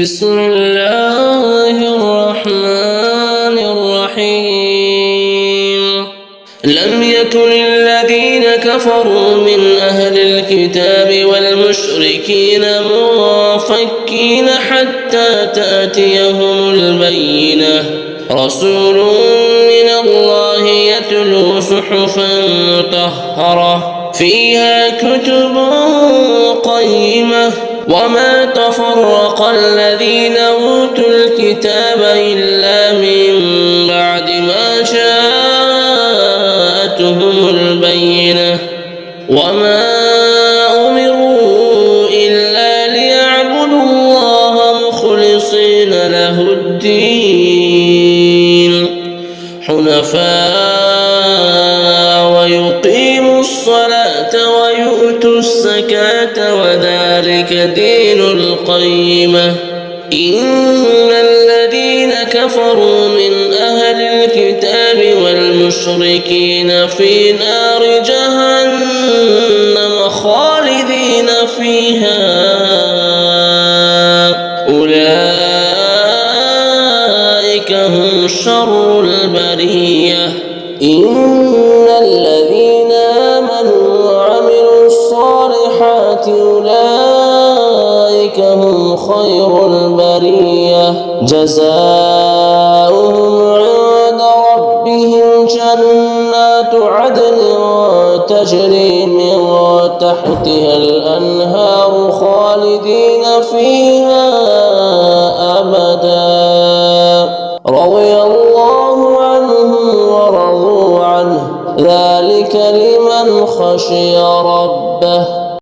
بسم الله الرحمن الرحيم. لم يكن الذين كفروا من أهل الكتاب والمشركين منفكين حتى تأتيهم البينة. رسول من الله يتلو صحفا مطهرة فيها كتب قيمة وما تفرق الذين أوتوا الكتاب إلا من بعد ما جاءتهم البينة وما أمروا إلا ليعبدوا الله مخلصين له الدين حنفاء ويقيموا الصلاة ويؤتوا الزكاة وذلك دين القيمة. إن الذين كفروا من أهل الكتاب والمشركين في نار جهنم خالدين فيها أولئك هم شر البرية. إن الذين آمنوا وعملوا الصالحات أولئك هم خير البرية. جزاؤهم عند ربهم جنات عدن تجري من تحتها الأنهار خالدين فيها أبدا. رضي الله عنهم ورضوا عنه ذلك لمن خشي ربه.